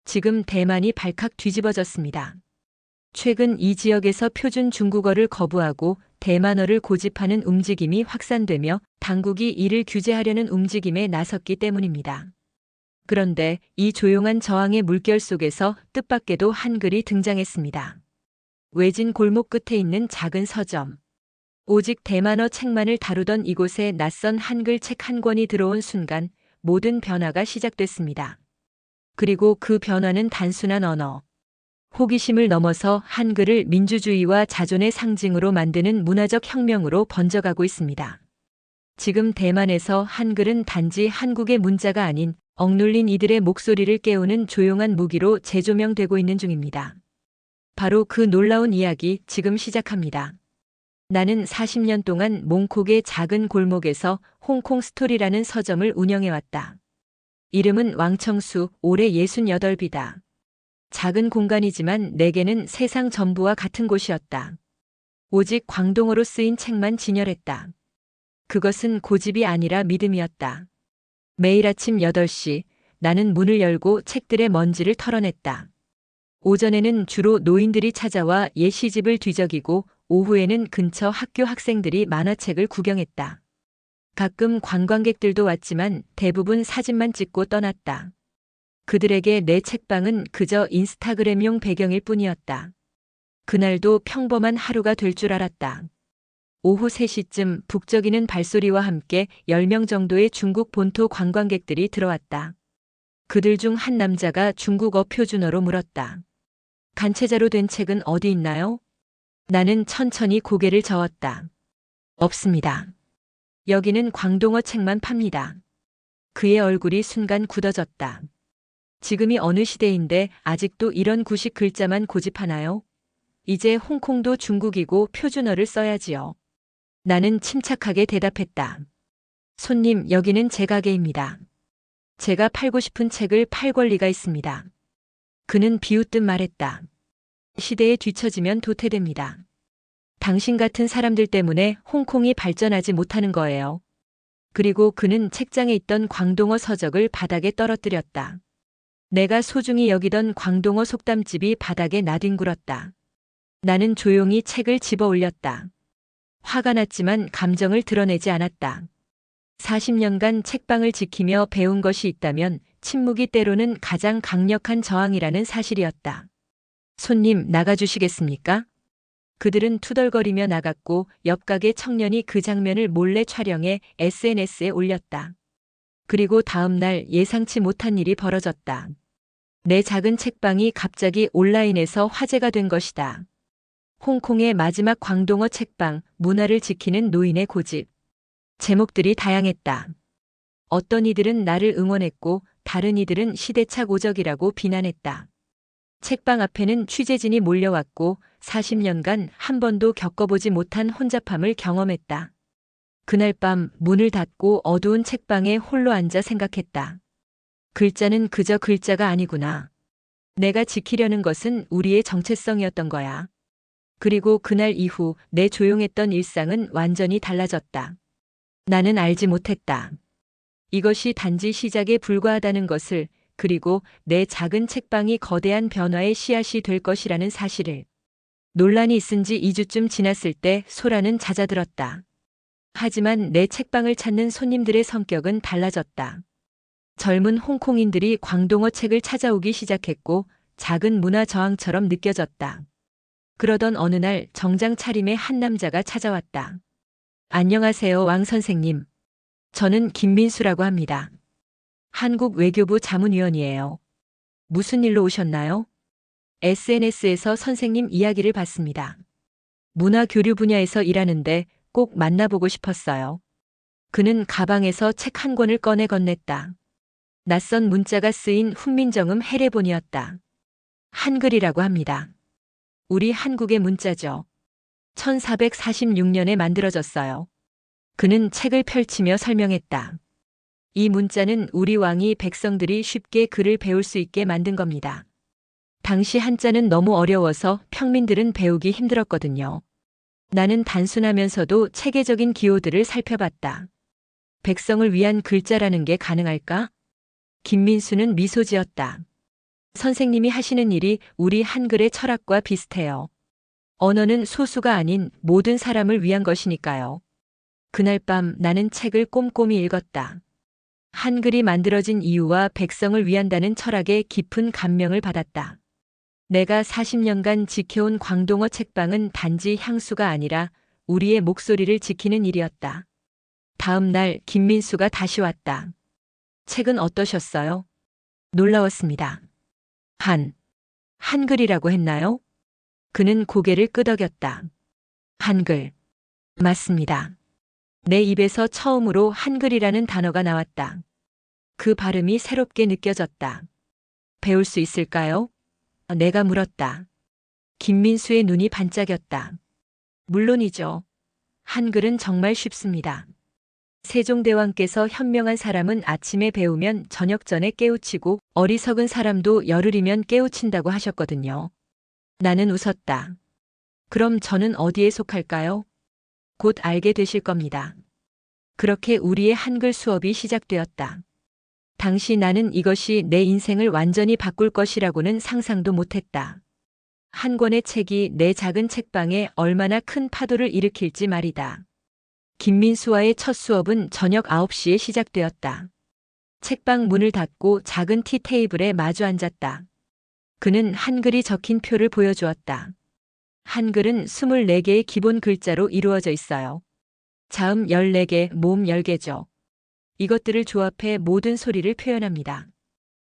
지금 대만이 발칵 뒤집어졌습니다. 최근 이 지역에서 표준 중국어를 거부하고 대만어를 고집하는 움직임이 확산되며 당국이 이를 규제하려는 움직임에 나섰기 때문입니다. 그런데 이 조용한 저항의 물결 속에서 뜻밖에도 한글이 등장했습니다. 외진 골목 끝에 있는 작은 서점. 오직 대만어 책만을 다루던 이곳에 낯선 한글 책 한 권이 들어온 순간 모든 변화가 시작됐습니다. 그리고 그 변화는 단순한 언어, 호기심을 넘어서 한글을 민주주의와 자존의 상징으로 만드는 문화적 혁명으로 번져가고 있습니다. 지금 대만에서 한글은 단지 한국의 문자가 아닌 억눌린 이들의 목소리를 깨우는 조용한 무기로 재조명되고 있는 중입니다. 바로 그 놀라운 이야기 지금 시작합니다. 나는 40년 동안 몽콕의 작은 골목에서 홍콩 스토리라는 서점을 운영해왔다. 이름은 왕청수, 올해 68이다. 작은 공간이지만 내게는 세상 전부와 같은 곳이었다. 오직 광동어로 쓰인 책만 진열했다. 그것은 고집이 아니라 믿음이었다. 매일 아침 8시 나는 문을 열고 책들의 먼지를 털어냈다. 오전에는 주로 노인들이 찾아와 옛 시집을 뒤적이고 오후에는 근처 학교 학생들이 만화책을 구경했다. 가끔 관광객들도 왔지만 대부분 사진만 찍고 떠났다. 그들에게 내 책방은 그저 인스타그램용 배경일 뿐이었다. 그날도 평범한 하루가 될 줄 알았다. 오후 3시쯤 북적이는 발소리와 함께 10명 정도의 중국 본토 관광객들이 들어왔다. 그들 중 한 남자가 중국어 표준어로 물었다. 간체자로 된 책은 어디 있나요? 나는 천천히 고개를 저었다. 없습니다. 여기는 광동어 책만 팝니다. 그의 얼굴이 순간 굳어졌다. 지금이 어느 시대인데 아직도 이런 구식 글자만 고집하나요? 이제 홍콩도 중국이고 표준어를 써야지요. 나는 침착하게 대답했다. 손님, 여기는 제 가게입니다. 제가 팔고 싶은 책을 팔 권리가 있습니다. 그는 비웃듯 말했다. 시대에 뒤처지면 도태됩니다. 당신 같은 사람들 때문에 홍콩이 발전하지 못하는 거예요. 그리고 그는 책장에 있던 광동어 서적을 바닥에 떨어뜨렸다. 내가 소중히 여기던 광동어 속담집이 바닥에 나뒹굴었다. 나는 조용히 책을 집어 올렸다. 화가 났지만 감정을 드러내지 않았다. 40년간 책방을 지키며 배운 것이 있다면 침묵이 때로는 가장 강력한 저항이라는 사실이었다. 손님, 나가주시겠습니까? 그들은 투덜거리며 나갔고 옆 가게 청년이 그 장면을 몰래 촬영해 SNS에 올렸다. 그리고 다음 날 예상치 못한 일이 벌어졌다. 내 작은 책방이 갑자기 온라인에서 화제가 된 것이다. 홍콩의 마지막 광동어 책방, 문화를 지키는 노인의 고집. 제목들이 다양했다. 어떤 이들은 나를 응원했고 다른 이들은 시대착 오적이라고 비난했다. 책방 앞에는 취재진이 몰려왔고 40년간 한 번도 겪어보지 못한 혼잡함을 경험했다. 그날 밤 문을 닫고 어두운 책방에 홀로 앉아 생각했다. 글자는 그저 글자가 아니구나. 내가 지키려는 것은 우리의 정체성이었던 거야. 그리고 그날 이후 내 조용했던 일상은 완전히 달라졌다. 나는 알지 못했다. 이것이 단지 시작에 불과하다는 것을, 그리고 내 작은 책방이 거대한 변화의 씨앗이 될 것이라는 사실을. 논란이 있은 지 2주쯤 지났을 때 소란은 잦아들었다. 하지만 내 책방을 찾는 손님들의 성격은 달라졌다. 젊은 홍콩인들이 광동어 책을 찾아오기 시작했고 작은 문화 저항처럼 느껴졌다. 그러던 어느 날 정장 차림의 한 남자가 찾아왔다. 안녕하세요, 왕 선생님. 저는 김민수라고 합니다. 한국 외교부 자문위원이에요. 무슨 일로 오셨나요? SNS에서 선생님 이야기를 봤습니다. 문화 교류 분야에서 일하는데 꼭 만나보고 싶었어요. 그는 가방에서 책 한 권을 꺼내 건넸다. 낯선 문자가 쓰인 훈민정음 해례본이었다. 한글이라고 합니다. 우리 한국의 문자죠. 1446년에 만들어졌어요. 그는 책을 펼치며 설명했다. 이 문자는 우리 왕이 백성들이 쉽게 글을 배울 수 있게 만든 겁니다. 당시 한자는 너무 어려워서 평민들은 배우기 힘들었거든요. 나는 단순하면서도 체계적인 기호들을 살펴봤다. 백성을 위한 글자라는 게 가능할까? 김민수는 미소 지었다. 선생님이 하시는 일이 우리 한글의 철학과 비슷해요. 언어는 소수가 아닌 모든 사람을 위한 것이니까요. 그날 밤 나는 책을 꼼꼼히 읽었다. 한글이 만들어진 이유와 백성을 위한다는 철학에 깊은 감명을 받았다. 내가 40년간 지켜온 광동어 책방은 단지 향수가 아니라 우리의 목소리를 지키는 일이었다. 다음 날 김민수가 다시 왔다. 책은 어떠셨어요? 놀라웠습니다. 한글이라고 했나요? 그는 고개를 끄덕였다. 한글. 맞습니다. 내 입에서 처음으로 한글이라는 단어가 나왔다. 그 발음이 새롭게 느껴졌다. 배울 수 있을까요? 내가 물었다. 김민수의 눈이 반짝였다. 물론이죠. 한글은 정말 쉽습니다. 세종대왕께서 현명한 사람은 아침에 배우면 저녁 전에 깨우치고 어리석은 사람도 열흘이면 깨우친다고 하셨거든요. 나는 웃었다. 그럼 저는 어디에 속할까요? 곧 알게 되실 겁니다. 그렇게 우리의 한글 수업이 시작되었다. 당시 나는 이것이 내 인생을 완전히 바꿀 것이라고는 상상도 못했다. 한 권의 책이 내 작은 책방에 얼마나 큰 파도를 일으킬지 말이다. 김민수와의 첫 수업은 저녁 9시에 시작되었다. 책방 문을 닫고 작은 티 테이블에 마주 앉았다. 그는 한글이 적힌 표를 보여주었다. 한글은 24개의 기본 글자로 이루어져 있어요. 자음 14개, 모음 10개죠. 이것들을 조합해 모든 소리를 표현합니다.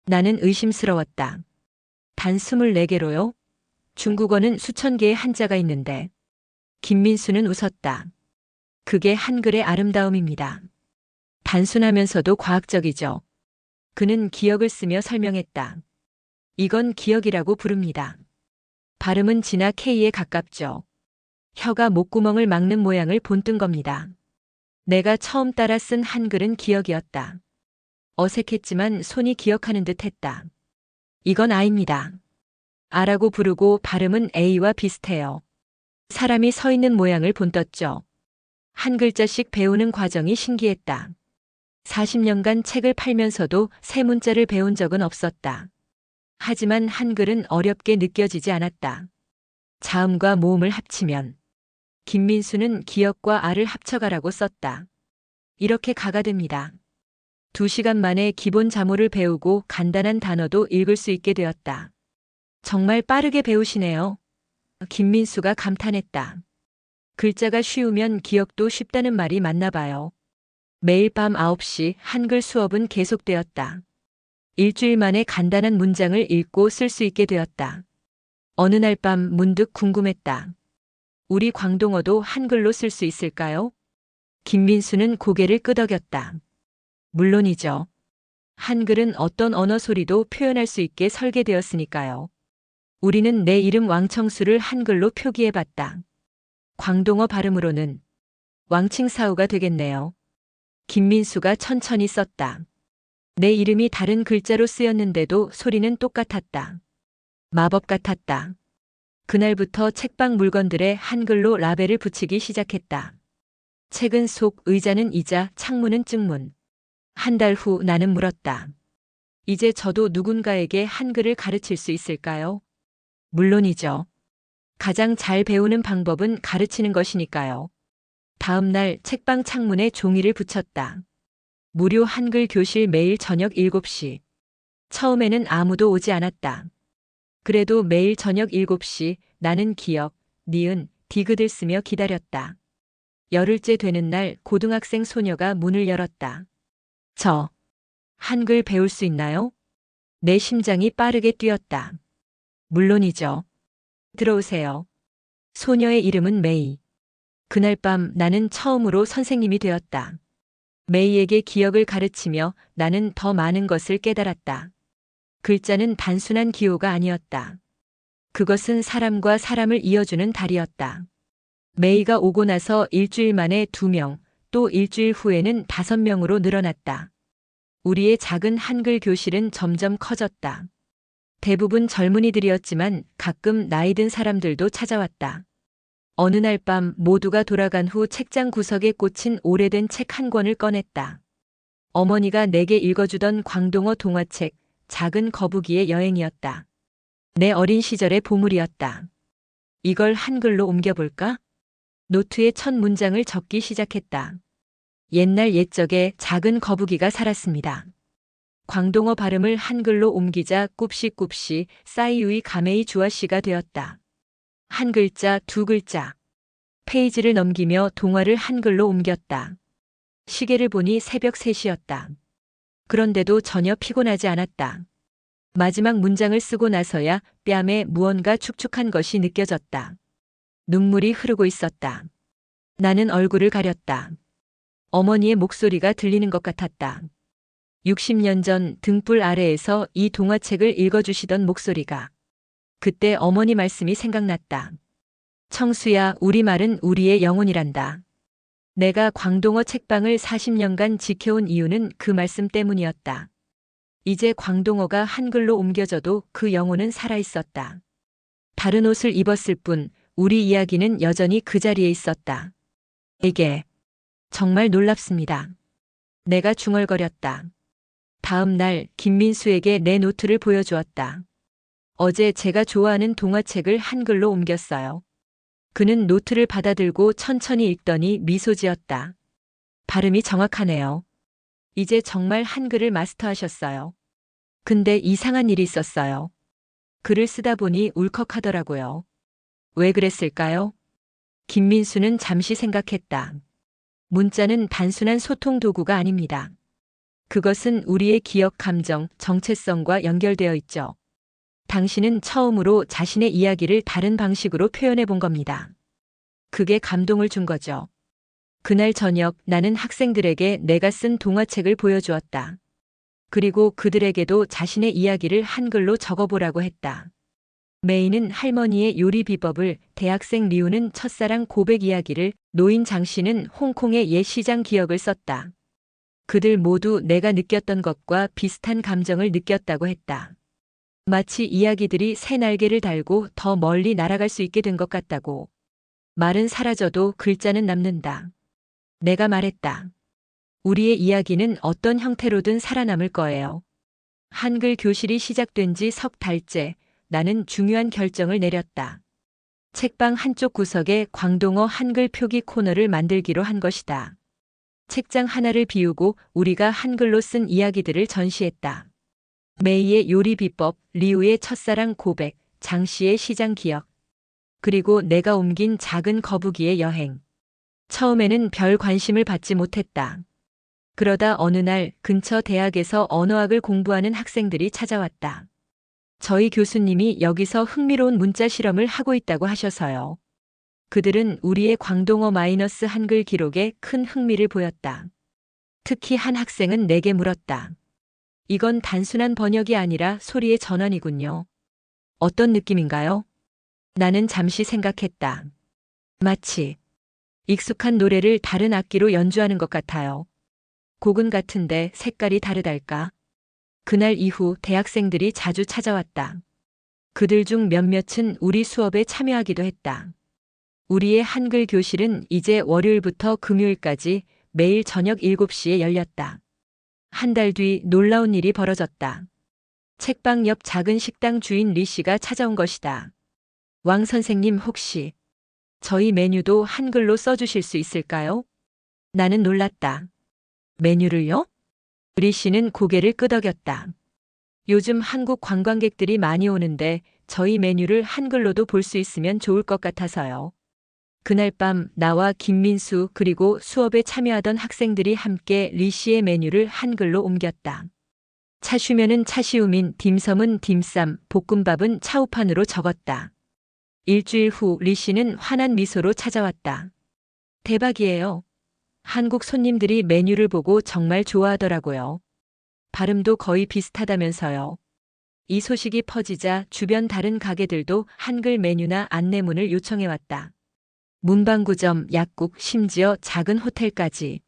나는 의심스러웠다. 단 24개로요? 중국어는 수천 개의 한자가 있는데. 김민수는 웃었다. 그게 한글의 아름다움입니다. 단순하면서도 과학적이죠. 그는 기억을 쓰며 설명했다. 이건 기억이라고 부릅니다. 발음은 진화 K에 가깝죠. 혀가 목구멍을 막는 모양을 본뜬 겁니다. 내가 처음 따라 쓴 한글은 기억이었다. 어색했지만 손이 기억하는 듯 했다. 이건 아입니다. 아라고 부르고 발음은 A와 비슷해요. 사람이 서 있는 모양을 본떴죠. 한 글자씩 배우는 과정이 신기했다. 40년간 책을 팔면서도 새 문자를 배운 적은 없었다. 하지만 한글은 어렵게 느껴지지 않았다. 자음과 모음을 합치면 김민수는 기역과 아를 합쳐가라고 썼다. 이렇게 가가 됩니다. 2시간 만에 기본 자모를 배우고 간단한 단어도 읽을 수 있게 되었다. 정말 빠르게 배우시네요. 김민수가 감탄했다. 글자가 쉬우면 기억도 쉽다는 말이 맞나 봐요. 매일 밤 9시 한글 수업은 계속되었다. 일주일 만에 간단한 문장을 읽고 쓸 수 있게 되었다. 어느 날 밤 문득 궁금했다. 우리 광동어도 한글로 쓸 수 있을까요? 김민수는 고개를 끄덕였다. 물론이죠. 한글은 어떤 언어 소리도 표현할 수 있게 설계되었으니까요. 우리는 내 이름 왕청수를 한글로 표기해봤다. 광동어 발음으로는 왕칭사우가 되겠네요. 김민수가 천천히 썼다. 내 이름이 다른 글자로 쓰였는데도 소리는 똑같았다. 마법 같았다. 그날부터 책방 물건들에 한글로 라벨을 붙이기 시작했다. 책은 속, 의자는 이자, 창문은 증문. 한 달 후 나는 물었다. 이제 저도 누군가에게 한글을 가르칠 수 있을까요? 물론이죠. 가장 잘 배우는 방법은 가르치는 것이니까요. 다음 날 책방 창문에 종이를 붙였다. 무료 한글 교실 매일 저녁 7시. 처음에는 아무도 오지 않았다. 그래도 매일 저녁 7시 나는 기역, 니은, 디귿을 쓰며 기다렸다. 열흘째 되는 날 고등학생 소녀가 문을 열었다. 저 한글 배울 수 있나요? 내 심장이 빠르게 뛰었다. 물론이죠. 들어오세요. 소녀의 이름은 메이. 그날 밤 나는 처음으로 선생님이 되었다. 메이에게 기억을 가르치며 나는 더 많은 것을 깨달았다. 글자는 단순한 기호가 아니었다. 그것은 사람과 사람을 이어주는 다리였다. 메이가 오고 나서 일주일 만에 2명, 또 일주일 후에는 5명으로 늘어났다. 우리의 작은 한글 교실은 점점 커졌다. 대부분 젊은이들이었지만 가끔 나이 든 사람들도 찾아왔다. 어느 날 밤 모두가 돌아간 후 책장 구석에 꽂힌 오래된 책 한 권을 꺼냈다. 어머니가 내게 읽어주던 광동어 동화책, 작은 거북이의 여행이었다. 내 어린 시절의 보물이었다. 이걸 한글로 옮겨볼까? 노트에 첫 문장을 적기 시작했다. 옛날 옛적에 작은 거북이가 살았습니다. 광동어 발음을 한글로 옮기자 꿉시꿉시 싸이유이 가메이 주아씨가 되었다. 한 글자, 두 글자. 페이지를 넘기며 동화를 한글로 옮겼다. 시계를 보니 새벽 3시였다. 그런데도 전혀 피곤하지 않았다. 마지막 문장을 쓰고 나서야 뺨에 무언가 축축한 것이 느껴졌다. 눈물이 흐르고 있었다. 나는 얼굴을 가렸다. 어머니의 목소리가 들리는 것 같았다. 60년 전 등불 아래에서 이 동화책을 읽어주시던 목소리가. 그때 어머니 말씀이 생각났다. 청수야, 우리말은 우리의 영혼이란다. 내가 광동어 책방을 40년간 지켜온 이유는 그 말씀 때문이었다. 이제 광동어가 한글로 옮겨져도 그 영혼은 살아있었다. 다른 옷을 입었을 뿐 우리 이야기는 여전히 그 자리에 있었다. 이게 정말 놀랍습니다. 내가 중얼거렸다. 다음 날 김민수에게 내 노트를 보여주었다. 어제 제가 좋아하는 동화책을 한글로 옮겼어요. 그는 노트를 받아들고 천천히 읽더니 미소 지었다. 발음이 정확하네요. 이제 정말 한글을 마스터하셨어요. 근데 이상한 일이 있었어요. 글을 쓰다 보니 울컥하더라고요. 왜 그랬을까요? 김민수는 잠시 생각했다. 문자는 단순한 소통 도구가 아닙니다. 그것은 우리의 기억, 감정, 정체성과 연결되어 있죠. 당신은 처음으로 자신의 이야기를 다른 방식으로 표현해 본 겁니다. 그게 감동을 준 거죠. 그날 저녁 나는 학생들에게 내가 쓴 동화책을 보여주었다. 그리고 그들에게도 자신의 이야기를 한글로 적어보라고 했다. 메이는 할머니의 요리 비법을, 대학생 리우는 첫사랑 고백 이야기를, 노인 장 씨는 홍콩의 옛 시장 기억을 썼다. 그들 모두 내가 느꼈던 것과 비슷한 감정을 느꼈다고 했다. 마치 이야기들이 새 날개를 달고 더 멀리 날아갈 수 있게 된 것 같다고. 말은 사라져도 글자는 남는다. 내가 말했다. 우리의 이야기는 어떤 형태로든 살아남을 거예요. 한글 교실이 시작된 지 석 달째 나는 중요한 결정을 내렸다. 책방 한쪽 구석에 광동어 한글 표기 코너를 만들기로 한 것이다. 책장 하나를 비우고 우리가 한글로 쓴 이야기들을 전시했다. 메이의 요리 비법, 리우의 첫사랑 고백, 장 씨의 시장 기억. 그리고 내가 옮긴 작은 거북이의 여행. 처음에는 별 관심을 받지 못했다. 그러다 어느 날 근처 대학에서 언어학을 공부하는 학생들이 찾아왔다. 저희 교수님이 여기서 흥미로운 문자 실험을 하고 있다고 하셔서요. 그들은 우리의 광동어 마이너스 한글 기록에 큰 흥미를 보였다. 특히 한 학생은 내게 물었다. 이건 단순한 번역이 아니라 소리의 전환이군요. 어떤 느낌인가요? 나는 잠시 생각했다. 마치 익숙한 노래를 다른 악기로 연주하는 것 같아요. 곡은 같은데 색깔이 다르달까? 그날 이후 대학생들이 자주 찾아왔다. 그들 중 몇몇은 우리 수업에 참여하기도 했다. 우리의 한글 교실은 이제 월요일부터 금요일까지 매일 저녁 7시에 열렸다. 한 달 뒤 놀라운 일이 벌어졌다. 책방 옆 작은 식당 주인 리 씨가 찾아온 것이다. 왕 선생님 혹시 저희 메뉴도 한글로 써주실 수 있을까요? 나는 놀랐다. 메뉴를요? 리 씨는 고개를 끄덕였다. 요즘 한국 관광객들이 많이 오는데 저희 메뉴를 한글로도 볼 수 있으면 좋을 것 같아서요. 그날 밤 나와 김민수 그리고 수업에 참여하던 학생들이 함께 리 씨의 메뉴를 한글로 옮겼다. 차슈면은 차시우민, 딤섬은 딤쌈, 볶음밥은 차우판으로 적었다. 일주일 후 리 씨는 환한 미소로 찾아왔다. 대박이에요. 한국 손님들이 메뉴를 보고 정말 좋아하더라고요. 발음도 거의 비슷하다면서요. 이 소식이 퍼지자 주변 다른 가게들도 한글 메뉴나 안내문을 요청해왔다. 문방구점, 약국, 심지어 작은 호텔까지.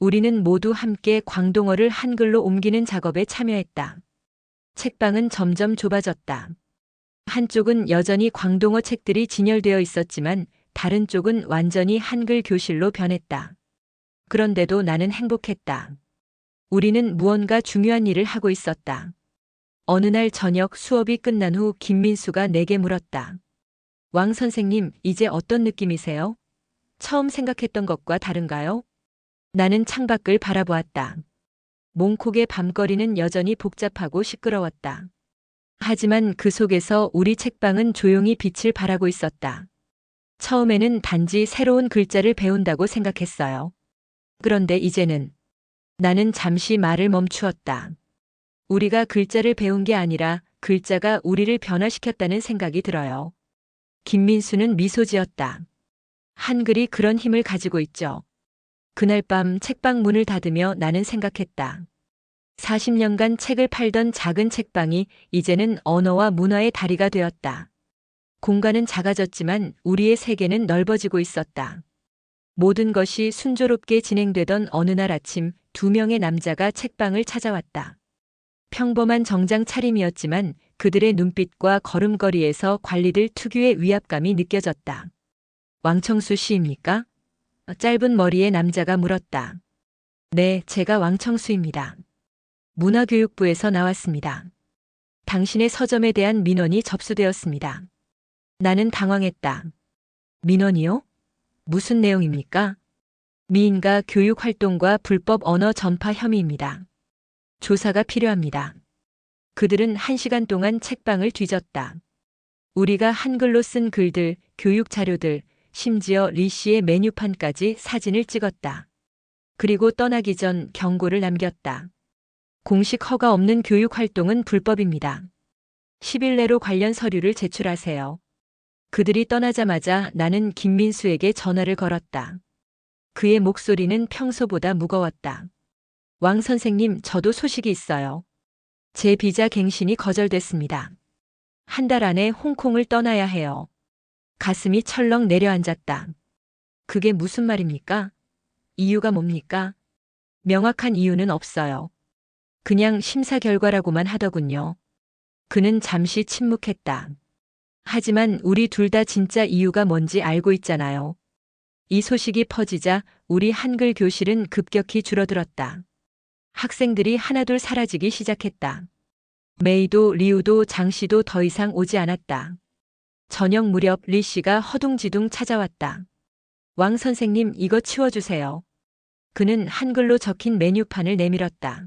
우리는 모두 함께 광동어를 한글로 옮기는 작업에 참여했다. 책방은 점점 좁아졌다. 한쪽은 여전히 광동어 책들이 진열되어 있었지만 다른 쪽은 완전히 한글 교실로 변했다. 그런데도 나는 행복했다. 우리는 무언가 중요한 일을 하고 있었다. 어느 날 저녁 수업이 끝난 후 김민수가 내게 물었다. 왕 선생님, 이제 어떤 느낌이세요? 처음 생각했던 것과 다른가요? 나는 창밖을 바라보았다. 몽콕의 밤거리는 여전히 복잡하고 시끄러웠다. 하지만 그 속에서 우리 책방은 조용히 빛을 발하고 있었다. 처음에는 단지 새로운 글자를 배운다고 생각했어요. 그런데 이제는 나는 잠시 말을 멈추었다. 우리가 글자를 배운 게 아니라 글자가 우리를 변화시켰다는 생각이 들어요. 김민수는 미소 지었다. 한글이 그런 힘을 가지고 있죠. 그날 밤 책방 문을 닫으며 나는 생각했다. 40년간 책을 팔던 작은 책방이 이제는 언어와 문화의 다리가 되었다. 공간은 작아졌지만 우리의 세계는 넓어지고 있었다. 모든 것이 순조롭게 진행되던 어느 날 아침 2명의 남자가 책방을 찾아왔다. 평범한 정장 차림이었지만 그들의 눈빛과 걸음걸이에서 관리들 특유의 위압감이 느껴졌다. 왕청수 씨입니까? 짧은 머리의 남자가 물었다. 네, 제가 왕청수입니다. 문화교육부에서 나왔습니다. 당신의 서점에 대한 민원이 접수되었습니다. 나는 당황했다. 민원이요? 무슨 내용입니까? 미인가 교육 활동과 불법 언어 전파 혐의입니다. 조사가 필요합니다. 그들은 1시간 동안 책방을 뒤졌다. 우리가 한글로 쓴 글들, 교육 자료들, 심지어 리 씨의 메뉴판까지 사진을 찍었다. 그리고 떠나기 전 경고를 남겼다. 공식 허가 없는 교육 활동은 불법입니다. 10일 내로 관련 서류를 제출하세요. 그들이 떠나자마자 나는 김민수에게 전화를 걸었다. 그의 목소리는 평소보다 무거웠다. 왕 선생님, 저도 소식이 있어요. 제 비자 갱신이 거절됐습니다. 1달 안에 홍콩을 떠나야 해요. 가슴이 철렁 내려앉았다. 그게 무슨 말입니까? 이유가 뭡니까? 명확한 이유는 없어요. 그냥 심사 결과라고만 하더군요. 그는 잠시 침묵했다. 하지만 우리 둘 다 진짜 이유가 뭔지 알고 있잖아요. 이 소식이 퍼지자 우리 한글 교실은 급격히 줄어들었다. 학생들이 하나둘 사라지기 시작했다. 메이도 리우도 장씨도 더 이상 오지 않았다. 저녁 무렵 리 씨가 허둥지둥 찾아왔다. 왕 선생님, 이거 치워주세요. 그는 한글로 적힌 메뉴판을 내밀었다.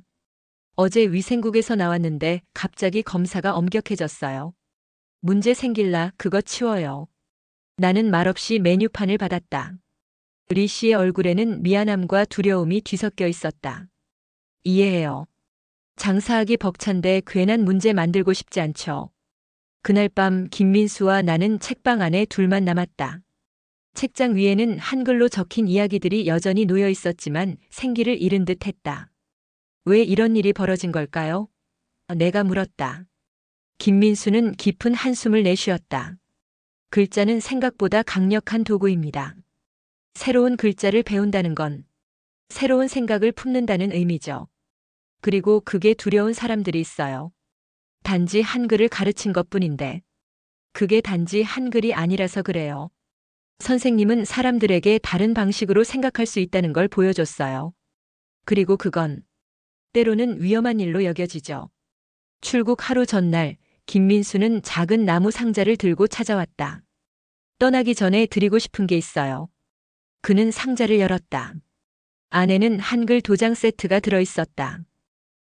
어제 위생국에서 나왔는데 갑자기 검사가 엄격해졌어요. 문제 생길라 그거 치워요. 나는 말없이 메뉴판을 받았다. 리 씨의 얼굴에는 미안함과 두려움이 뒤섞여 있었다. 이해해요. 장사하기 벅찬데 괜한 문제 만들고 싶지 않죠. 그날 밤 김민수와 나는 책방 안에 둘만 남았다. 책장 위에는 한글로 적힌 이야기들이 여전히 놓여 있었지만 생기를 잃은 듯 했다. 왜 이런 일이 벌어진 걸까요? 내가 물었다. 김민수는 깊은 한숨을 내쉬었다. 글자는 생각보다 강력한 도구입니다. 새로운 글자를 배운다는 건 새로운 생각을 품는다는 의미죠. 그리고 그게 두려운 사람들이 있어요. 단지 한글을 가르친 것뿐인데 그게 단지 한글이 아니라서 그래요. 선생님은 사람들에게 다른 방식으로 생각할 수 있다는 걸 보여줬어요. 그리고 그건 때로는 위험한 일로 여겨지죠. 출국 하루 전날 김민수는 작은 나무 상자를 들고 찾아왔다. 떠나기 전에 드리고 싶은 게 있어요. 그는 상자를 열었다. 안에는 한글 도장 세트가 들어있었다.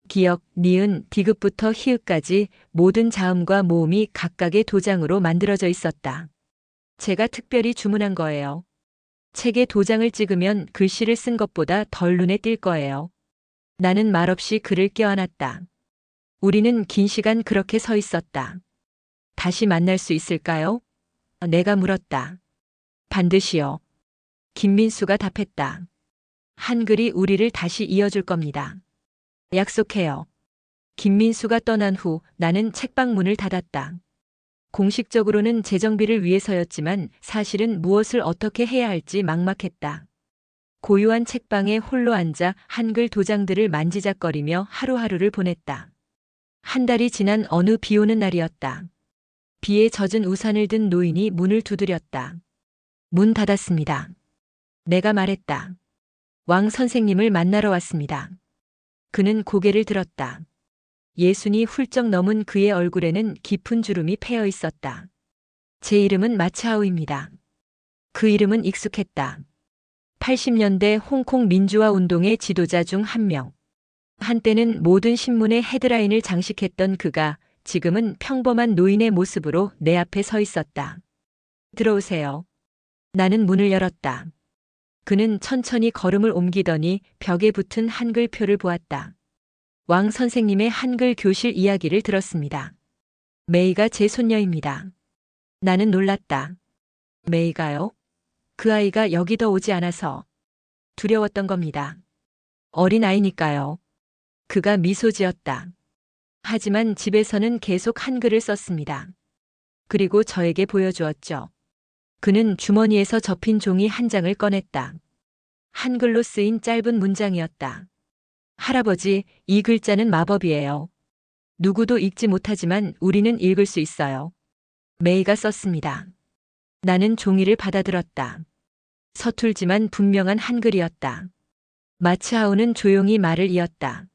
기역, 니은, 디귿부터 히읗까지 모든 자음과 모음이 각각의 도장으로 만들어져 있었다. 제가 특별히 주문한 거예요. 책에 도장을 찍으면 글씨를 쓴 것보다 덜 눈에 띌 거예요. 나는 말없이 그를 껴안았다. 우리는 긴 시간 그렇게 서 있었다. 다시 만날 수 있을까요? 내가 물었다. 반드시요. 김민수가 답했다. 한글이 우리를 다시 이어줄 겁니다. 약속해요. 김민수가 떠난 후 나는 책방 문을 닫았다. 공식적으로는 재정비를 위해서였지만 사실은 무엇을 어떻게 해야 할지 막막했다. 고요한 책방에 홀로 앉아 한글 도장들을 만지작거리며 하루하루를 보냈다. 1달이 지난 어느 비 오는 날이었다. 비에 젖은 우산을 든 노인이 문을 두드렸다. 문 닫았습니다. 내가 말했다. 왕 선생님을 만나러 왔습니다. 그는 고개를 들었다. 예순이 훌쩍 넘은 그의 얼굴에는 깊은 주름이 패여 있었다. 제 이름은 마츠하우입니다. 그 이름은 익숙했다. 80년대 홍콩 민주화 운동의 지도자 중 한 명. 한때는 모든 신문의 헤드라인을 장식했던 그가 지금은 평범한 노인의 모습으로 내 앞에 서 있었다. 들어오세요. 나는 문을 열었다. 그는 천천히 걸음을 옮기더니 벽에 붙은 한글표를 보았다. 왕 선생님의 한글 교실 이야기를 들었습니다. 메이가 제 손녀입니다. 나는 놀랐다. 메이가요? 그 아이가 여기 더 오지 않아서 두려웠던 겁니다. 어린 아이니까요. 그가 미소 지었다. 하지만 집에서는 계속 한글을 썼습니다. 그리고 저에게 보여주었죠. 그는 주머니에서 접힌 종이 한 장을 꺼냈다. 한글로 쓰인 짧은 문장이었다. 할아버지, 이 글자는 마법이에요. 누구도 읽지 못하지만 우리는 읽을 수 있어요. 메이가 썼습니다. 나는 종이를 받아들었다. 서툴지만 분명한 한글이었다. 마츠하우는 조용히 말을 이었다.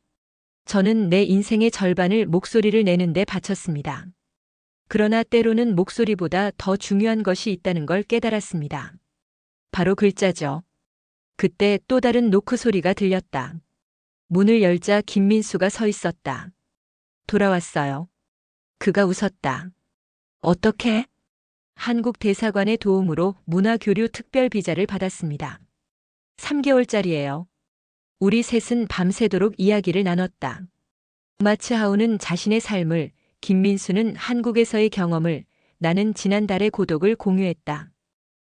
저는 내 인생의 절반을 목소리를 내는데 바쳤습니다. 그러나 때로는 목소리보다 더 중요한 것이 있다는 걸 깨달았습니다. 바로 글자죠. 그때 또 다른 노크 소리가 들렸다. 문을 열자 김민수가 서 있었다. 돌아왔어요. 그가 웃었다. 어떻게? 한국 대사관의 도움으로 문화교류 특별 비자를 받았습니다. 3개월짜리예요. 우리 셋은 밤새도록 이야기를 나눴다. 마츠하우는 자신의 삶을, 김민수는 한국에서의 경험을, 나는 지난달의 고독을 공유했다.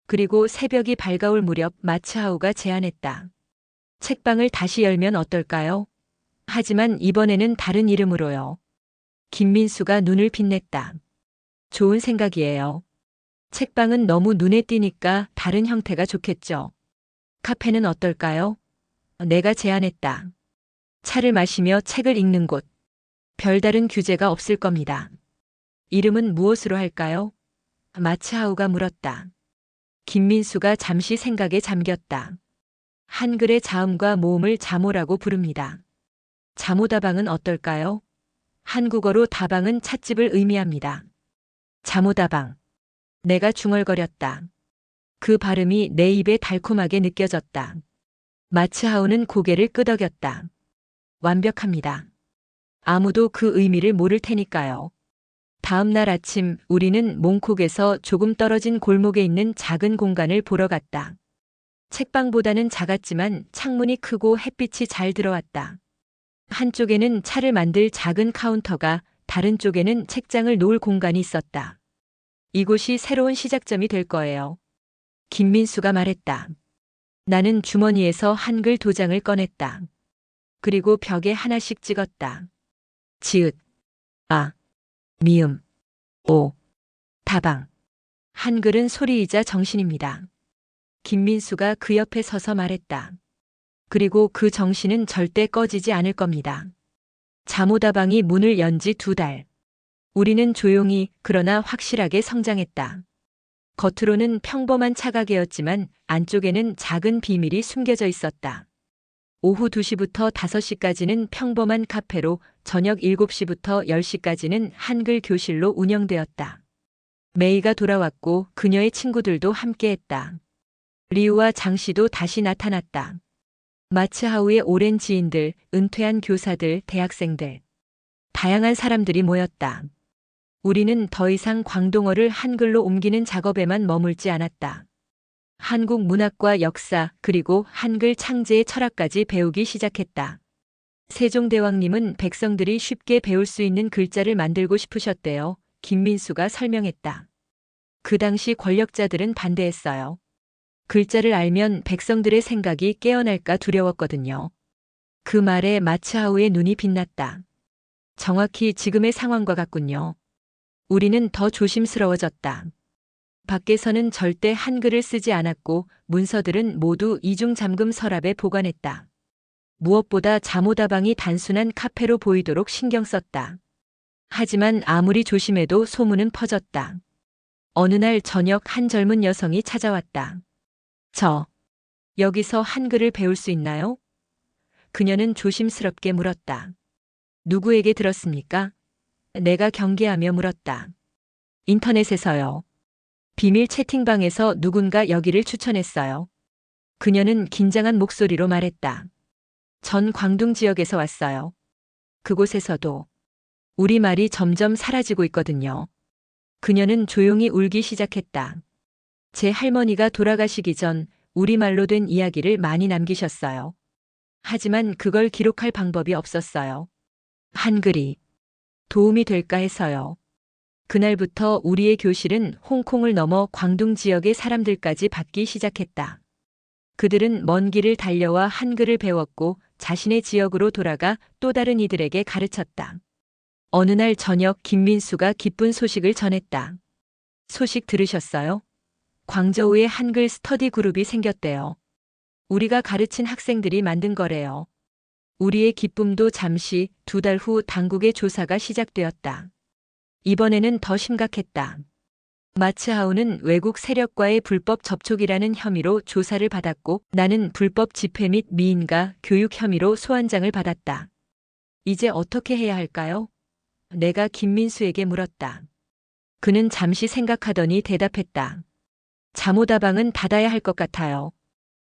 그리고 새벽이 밝아올 무렵 마츠하우가 제안했다. 책방을 다시 열면 어떨까요? 하지만 이번에는 다른 이름으로요. 김민수가 눈을 빛냈다. 좋은 생각이에요. 책방은 너무 눈에 띄니까 다른 형태가 좋겠죠. 카페는 어떨까요? 내가 제안했다. 차를 마시며 책을 읽는 곳. 별다른 규제가 없을 겁니다. 이름은 무엇으로 할까요? 마츠하우가 물었다. 김민수가 잠시 생각에 잠겼다. 한글의 자음과 모음을 자모라고 부릅니다. 자모다방은 어떨까요? 한국어로 다방은 찻집을 의미합니다. 자모다방. 내가 중얼거렸다. 그 발음이 내 입에 달콤하게 느껴졌다. 마츠하우는 고개를 끄덕였다. 완벽합니다. 아무도 그 의미를 모를 테니까요. 다음 날 아침 우리는 몽콕에서 조금 떨어진 골목에 있는 작은 공간을 보러 갔다. 책방보다는 작았지만 창문이 크고 햇빛이 잘 들어왔다. 한쪽에는 차를 만들 작은 카운터가, 다른 쪽에는 책장을 놓을 공간이 있었다. 이곳이 새로운 시작점이 될 거예요. 김민수가 말했다. 나는 주머니에서 한글 도장을 꺼냈다. 그리고 벽에 하나씩 찍었다. 지읒, 아, 미음, 오, 다방. 한글은 소리이자 정신입니다. 김민수가 그 옆에 서서 말했다. 그리고 그 정신은 절대 꺼지지 않을 겁니다. 자모다방이 문을 연 지 2달. 우리는 조용히 그러나 확실하게 성장했다. 겉으로는 평범한 차가게였지만 안쪽에는 작은 비밀이 숨겨져 있었다. 오후 2시부터 5시까지는 평범한 카페로, 저녁 7시부터 10시까지는 한글 교실로 운영되었다. 메이가 돌아왔고 그녀의 친구들도 함께했다. 리우와 장씨도 다시 나타났다. 마츠하우의 오랜 지인들, 은퇴한 교사들, 대학생들. 다양한 사람들이 모였다. 우리는 더 이상 광동어를 한글로 옮기는 작업에만 머물지 않았다. 한국 문학과 역사, 그리고 한글 창제의 철학까지 배우기 시작했다. 세종대왕님은 백성들이 쉽게 배울 수 있는 글자를 만들고 싶으셨대요. 김민수가 설명했다. 그 당시 권력자들은 반대했어요. 글자를 알면 백성들의 생각이 깨어날까 두려웠거든요. 그 말에 마츠하우의 눈이 빛났다. 정확히 지금의 상황과 같군요. 우리는 더 조심스러워졌다. 밖에서는 절대 한글을 쓰지 않았고 문서들은 모두 이중 잠금 서랍에 보관했다. 무엇보다 자모다방이 단순한 카페로 보이도록 신경 썼다. 하지만 아무리 조심해도 소문은 퍼졌다. 어느 날 저녁 한 젊은 여성이 찾아왔다. 여기서 한글을 배울 수 있나요? 그녀는 조심스럽게 물었다. 누구에게 들었습니까? 내가 경계하며 물었다. 인터넷에서요. 비밀 채팅방에서 누군가 여기를 추천했어요. 그녀는 긴장한 목소리로 말했다. 전 광둥 지역에서 왔어요. 그곳에서도 우리말이 점점 사라지고 있거든요. 그녀는 조용히 울기 시작했다. 제 할머니가 돌아가시기 전 우리말로 된 이야기를 많이 남기셨어요. 하지만 그걸 기록할 방법이 없었어요. 한글이 도움이 될까 해서요. 그날부터 우리의 교실은 홍콩을 넘어 광둥 지역의 사람들까지 받기 시작했다. 그들은 먼 길을 달려와 한글을 배웠고 자신의 지역으로 돌아가 또 다른 이들에게 가르쳤다. 어느 날 저녁 김민수가 기쁜 소식을 전했다. 소식 들으셨어요? 광저우에 한글 스터디 그룹이 생겼대요. 우리가 가르친 학생들이 만든 거래요. 우리의 기쁨도 잠시 2달 후 당국의 조사가 시작되었다. 이번에는 더 심각했다. 마츠하우는 외국 세력과의 불법 접촉이라는 혐의로 조사를 받았고 나는 불법 집회 및 미인가 교육 혐의로 소환장을 받았다. 이제 어떻게 해야 할까요? 내가 김민수에게 물었다. 그는 잠시 생각하더니 대답했다. 잠오다방은 닫아야 할 것 같아요.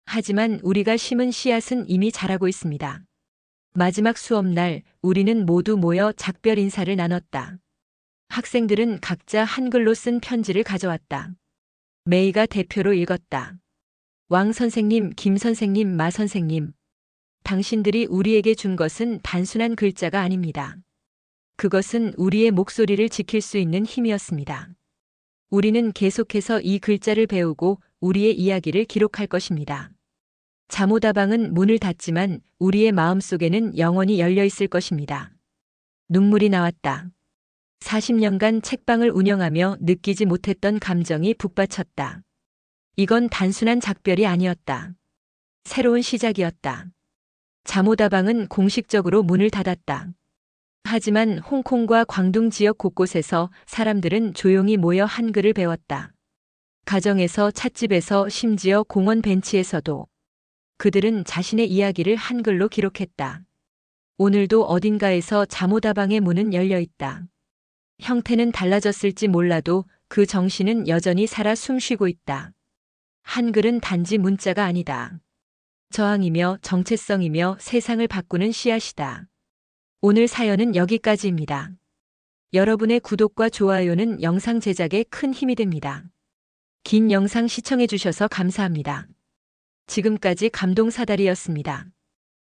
하지만 우리가 심은 씨앗은 이미 자라고 있습니다. 마지막 수업날 우리는 모두 모여 작별 인사를 나눴다. 학생들은 각자 한글로 쓴 편지를 가져왔다. 메이가 대표로 읽었다. 왕 선생님, 김 선생님, 마 선생님. 당신들이 우리에게 준 것은 단순한 글자가 아닙니다. 그것은 우리의 목소리를 지킬 수 있는 힘이었습니다. 우리는 계속해서 이 글자를 배우고 우리의 이야기를 기록할 것입니다. 잠오다방은 문을 닫지만 우리의 마음속에는 영원히 열려 있을 것입니다. 눈물이 나왔다. 40년간 책방을 운영하며 느끼지 못했던 감정이 북받쳤다. 이건 단순한 작별이 아니었다. 새로운 시작이었다. 잠오다방은 공식적으로 문을 닫았다. 하지만 홍콩과 광둥 지역 곳곳에서 사람들은 조용히 모여 한글을 배웠다. 가정에서, 찻집에서, 심지어 공원 벤치에서도 그들은 자신의 이야기를 한글로 기록했다. 오늘도 어딘가에서 잠오다방의 문은 열려 있다. 형태는 달라졌을지 몰라도 그 정신은 여전히 살아 숨쉬고 있다. 한글은 단지 문자가 아니다. 저항이며 정체성이며 세상을 바꾸는 씨앗이다. 오늘 사연은 여기까지입니다. 여러분의 구독과 좋아요는 영상 제작에 큰 힘이 됩니다. 긴 영상 시청해 주셔서 감사합니다. 지금까지 감동사다리였습니다.